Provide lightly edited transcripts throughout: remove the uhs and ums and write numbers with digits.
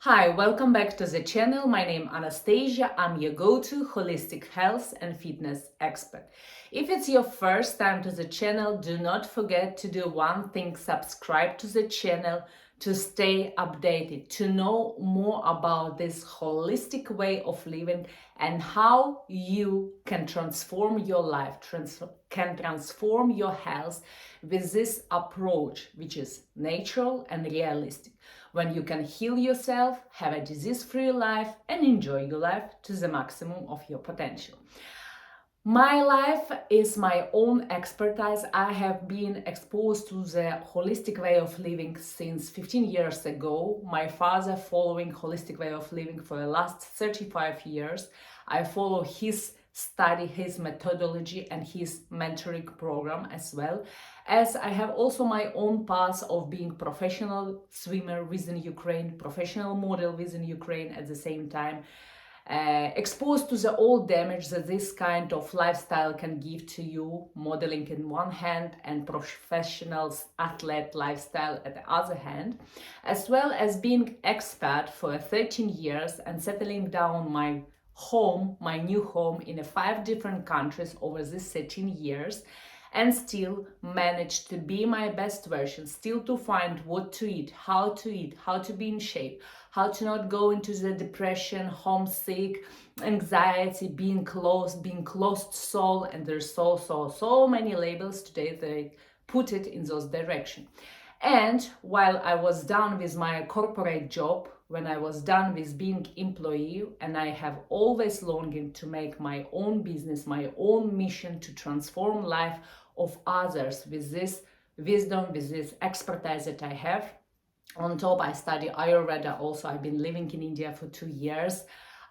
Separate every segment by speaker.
Speaker 1: Hi, welcome back to the channel. My name is Anastasia. I'm your go-to holistic health and fitness expert. If it's your first time to the channel, do not forget to do one thing: subscribe to the channel to stay updated, to know more about this holistic way of living and how you can transform your life, can transform your health with this approach, which is natural and realistic, when you can heal yourself, have a disease-free life, and enjoy your life to the maximum of your potential. My life is my own expertise. I have been exposed to the holistic way of living since 15 years ago. My father following holistic way of living for the last 35 years. I follow his study, his methodology and his mentoring program, as well as I have also my own path of being professional swimmer within Ukraine, professional model within Ukraine at the same time. Exposed to the all damage that this kind of lifestyle can give to you, modeling in one hand and professional athlete lifestyle at the other hand, as well as being expat for 13 years and settling down my new home in 5 different countries over these 13 years, and still manage to be my best version, still to find what to eat, how to be in shape, how to not go into the depression, homesick, anxiety, being closed soul, and there's so many labels today that put it in those direction. And while I was done with my corporate job, when I was done with being employee, and I have always longing to make my own business, my own mission to transform life of others with this wisdom, with this expertise that I have. On top, I study Ayurveda also. I've been living in India for 2 years.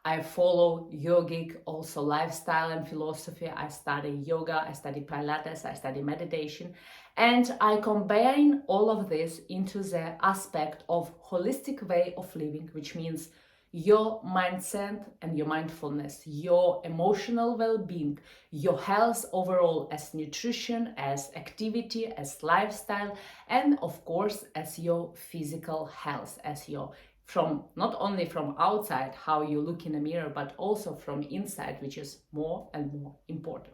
Speaker 1: I follow yogic also lifestyle and philosophy. I study yoga, I study Pilates, I study meditation. And I combine all of this into the aspect of holistic way of living, which means your mindset and your mindfulness, your emotional well-being, your health overall, as nutrition, as activity, as lifestyle, and of course as your physical health, as your from not only from outside, how you look in a mirror, but also from inside, which is more and more important.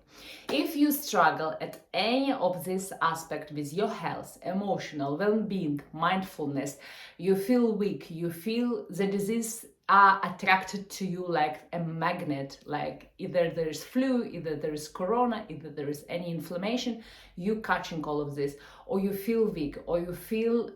Speaker 1: If you struggle at any of this aspect with your health, emotional well-being, mindfulness, you feel weak, you feel the disease are attracted to you like a magnet, like either there is flu, either there is corona, either there is any inflammation, you catching all of this, or you feel weak, or you feel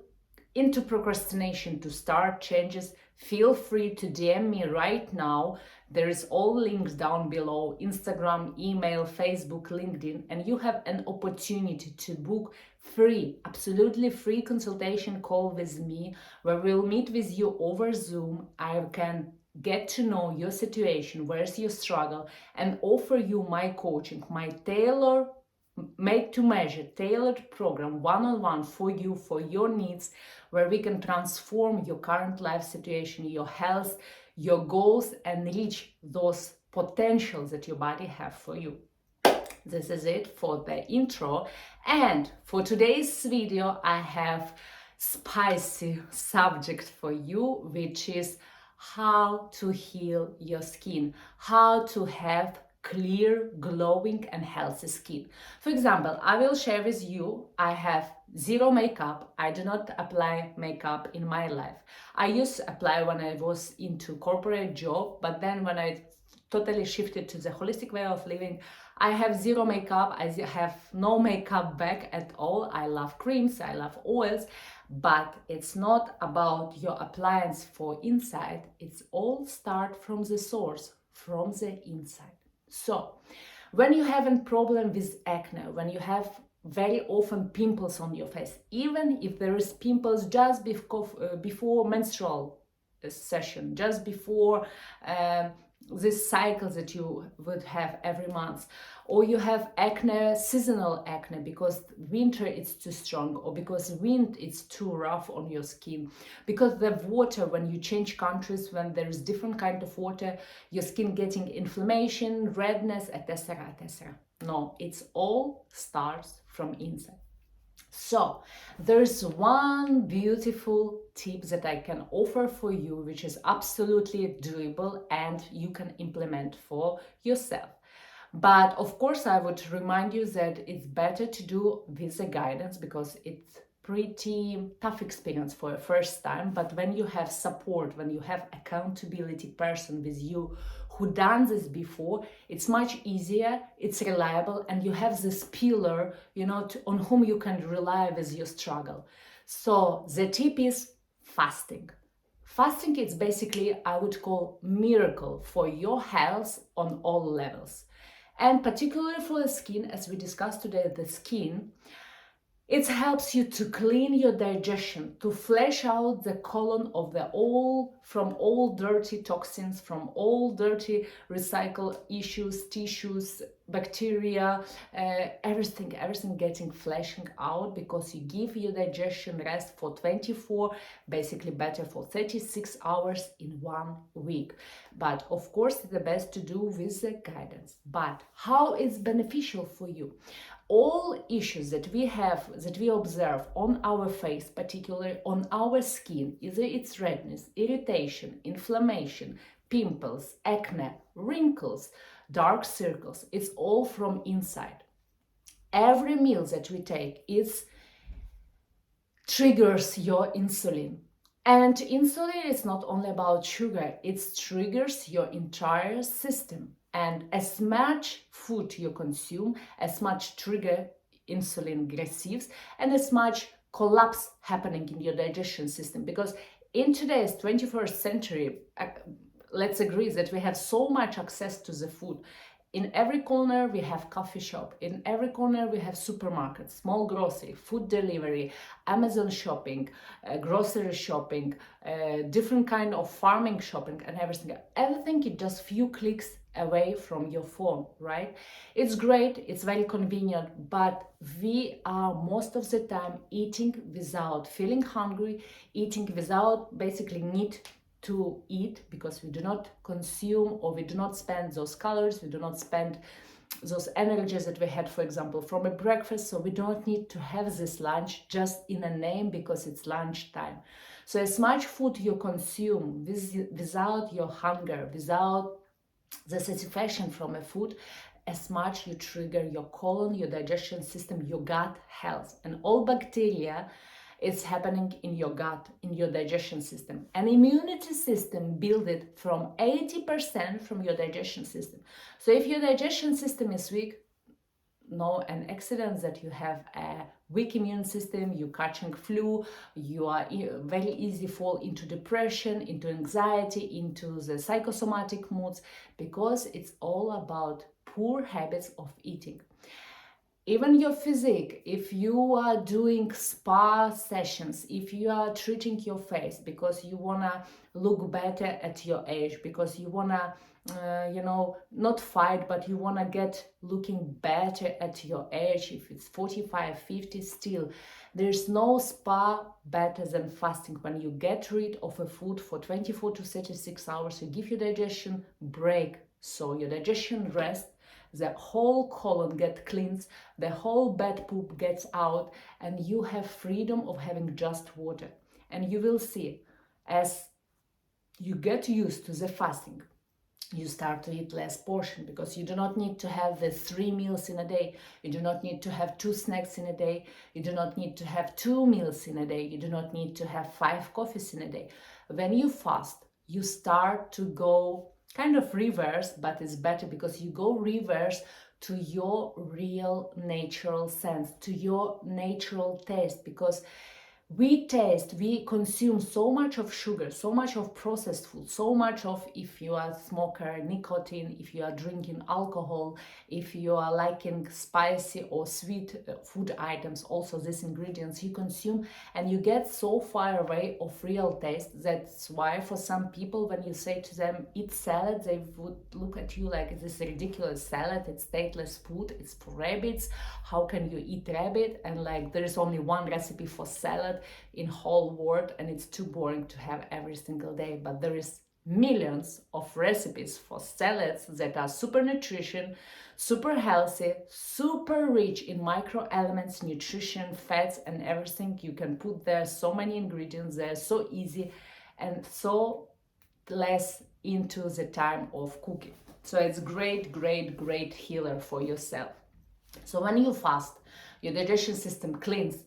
Speaker 1: into procrastination to start changes, feel free to DM me right now. There is all links down below: Instagram, email, Facebook, LinkedIn, and you have an opportunity to book free, absolutely free consultation call with me, where we'll meet with you over Zoom. I can get to know your situation, where's your struggle, and offer you my coaching, my made to measure tailored program, one-on-one for you, for your needs, where we can transform your current life situation, your health, your goals, and reach those potentials that your body have for you. This is it for the intro. And for today's video, I have spicy subject for you, which is how to heal your skin, how to have clear, glowing and healthy skin. For example, I will share with you, I have zero makeup. I do not apply makeup in my life. I used to apply when I was into corporate job, but then when I totally shifted to the holistic way of living, I have zero makeup. I have no makeup bag at all. I love creams, I love oils, but it's not about your appliance for inside. It's all start from the source, from the inside. So when you have a problem with acne, when you have very often pimples on your face, even if there is pimples just before menstrual session, just before this cycle that you would have every month, or you have acne, seasonal acne, because winter it's too strong, or because wind it's too rough on your skin, because the water, when you change countries, when there is different kind of water, your skin getting inflammation, redness, etc., etc. No, it's all starts from inside. So there's one beautiful tip that I can offer for you, which is absolutely doable and you can implement for yourself. But of course, I would remind you that it's better to do with a guidance because it's pretty tough experience for a first time. But when you have support, when you have accountability person with you who done this before, it's much easier, it's reliable, and you have this pillar, on whom you can rely with your struggle. So the tip is fasting. Fasting is basically, I would call, miracle for your health on all levels. And particularly for the skin, as we discussed today, the skin, it helps you to clean your digestion, to flush out the colon of from all dirty toxins, from all dirty recycle issues, tissues, bacteria, everything getting flashing out, because you give your digestion rest for 24, basically better for 36 hours in 1 week. But of course, the best to do with the guidance. But how is beneficial for you? All issues that we have, that we observe on our face, particularly on our skin, either it's redness, irritation, inflammation, pimples, acne, wrinkles, dark circles, it's all from inside. Every meal that we take triggers your insulin. And insulin is not only about sugar, it triggers your entire system. And as much food you consume, as much trigger insulin receives, and as much collapse happening in your digestion system. Because in today's 21st century, let's agree that we have so much access to the food. In every corner we have coffee shop, in every corner we have supermarkets, small grocery, food delivery, Amazon shopping, grocery shopping, different kind of farming shopping, and everything is just few clicks away from your phone, right? It's great, it's very convenient, but we are most of the time eating without feeling hungry, eating without basically need to eat, because we do not consume, or we do not spend those calories, we do not spend those energies that we had, for example, from a breakfast. So we don't need to have this lunch just in a name because it's lunchtime. So as much food you consume without your hunger, without the satisfaction from a food, as much you trigger your colon, your digestion system, your gut health, and all bacteria is happening in your gut, in your digestion system. An immunity system built from 80% from your digestion system. So if your digestion system is weak, no an accident that you have a weak immune system, you catching flu, you are very easy fall into depression, into anxiety, into the psychosomatic moods, because it's all about poor habits of eating. Even your physique, if you are doing spa sessions, if you are treating your face because you wanna look better at your age, because you wanna not fight, but you wanna get looking better at your age, if it's 45, 50, still there's no spa better than fasting. When you get rid of a food for 24 to 36 hours, you give your digestion break, so your digestion rests, the whole colon gets cleansed, the whole bad poop gets out, and you have freedom of having just water. And you will see, as you get used to the fasting, you start to eat less portion, because you do not need to have the 3 meals in a day, you do not need to have 2 snacks in a day, you do not need to have 2 meals in a day, you do not need to have 5 coffees in a day. When you fast, you start to go kind of reverse, but it's better because you go reverse to your real natural sense, to your natural taste, because we consume so much of sugar, so much of processed food, so much of, if you are a smoker, nicotine, if you are drinking alcohol, if you are liking spicy or sweet food items, also these ingredients you consume, and you get so far away of real taste. That's why for some people, when you say to them eat salad, they would look at you like, this ridiculous salad, it's tasteless food, it's for rabbits, how can you eat rabbit? And like, there is only one recipe for salad in whole world, and it's too boring to have every single day. But there is millions of recipes for salads that are super nutrition, super healthy, super rich in microelements, nutrition, fats, and everything you can put there. So many ingredients there, so easy and so less into the time of cooking. So it's great healer for yourself. So when you fast, your digestion system cleans,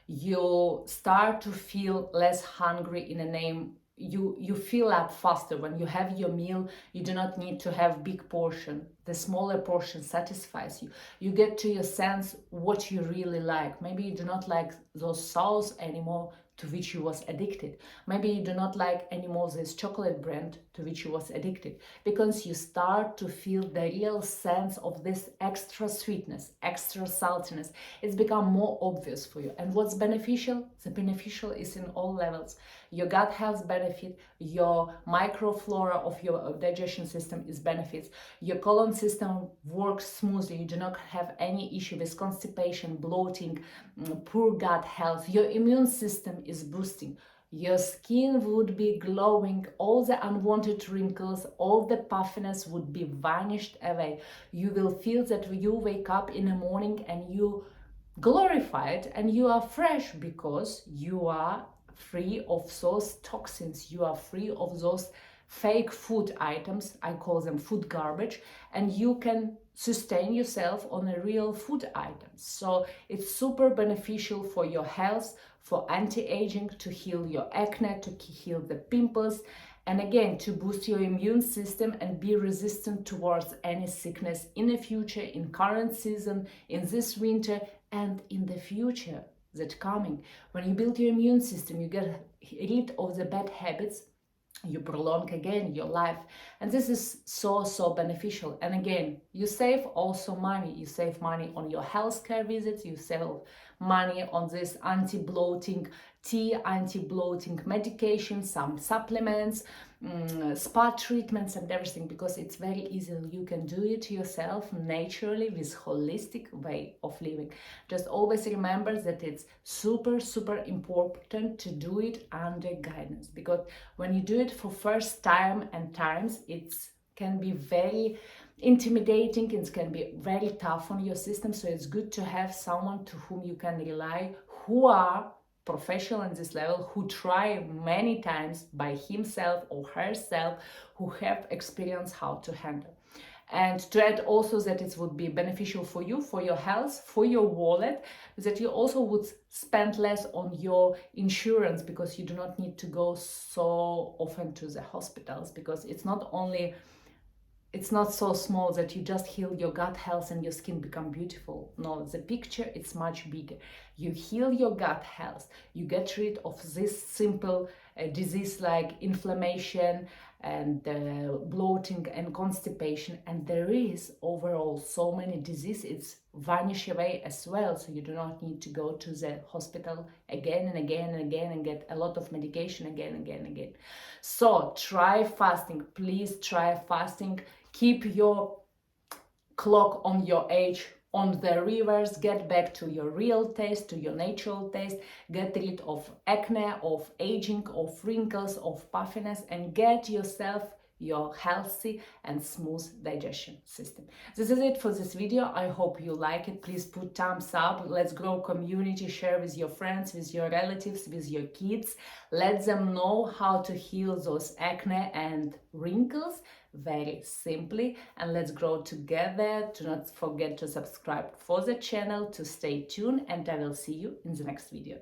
Speaker 1: you start to feel less hungry in a name. You fill up faster when you have your meal. You do not need to have big portion. The smaller portion satisfies you. You get to your sense what you really like. Maybe you do not like those sauce anymore to which you was addicted. Maybe you do not like anymore this chocolate brand to which you was addicted, because you start to feel the real sense of this extra sweetness, extra saltiness. It's become more obvious for you. And what's beneficial? The beneficial is in all levels. Your gut health benefit, your microflora of your digestion system is benefits, your colon system works smoothly, you do not have any issue with constipation, bloating, poor gut health, your immune system is boosting, your skin would be glowing, all the unwanted wrinkles, all the puffiness would be vanished away. You will feel that you wake up in the morning and you glorified and you are fresh because you are free of those toxins, you are free of those fake food items, I call them food garbage, and you can sustain yourself on a real food items. So it's super beneficial for your health, for anti-aging, to heal your acne, to heal the pimples, and again to boost your immune system and be resistant towards any sickness in the future, in current season, in this winter, and in the future that coming. When you build your immune system, you get rid of the bad habits, you prolong again your life, and this is so beneficial. And again, you save also money. You save money on your healthcare visits, you save money on this anti-bloating tea, anti-bloating medication, some supplements, spa treatments and everything, because it's very easy. You can do it yourself naturally with holistic way of living. Just always remember that it's super important to do it under guidance, because when you do it for first time and times, it can be very intimidating, it can be very tough on your system. So it's good to have someone to whom you can rely, who are professional in this level, who try many times by himself or herself, who have experience how to handle. And to add also that it would be beneficial for you, for your health, for your wallet, that you also would spend less on your insurance, because you do not need to go so often to the hospitals, because it's not so small that you just heal your gut health and your skin become beautiful. No, the picture it's much bigger. You heal your gut health, you get rid of this simple disease like inflammation and bloating and constipation, and there is overall so many diseases, it's vanish away as well. So you do not need to go to the hospital again and again and again and get a lot of medication again and again. So try fasting, please try fasting. Keep your clock on your age on the reverse, get back to your real taste, to your natural taste, get rid of acne, of aging, of wrinkles, of puffiness, and get yourself your healthy and smooth digestion system. This is it for this video. I hope you like it. Please put thumbs up. Let's grow community. Share with your friends, with your relatives, with your kids. Let them know how to heal those acne and wrinkles very simply, and let's grow together. Do not forget to subscribe for the channel to stay tuned, and I will see you in the next video.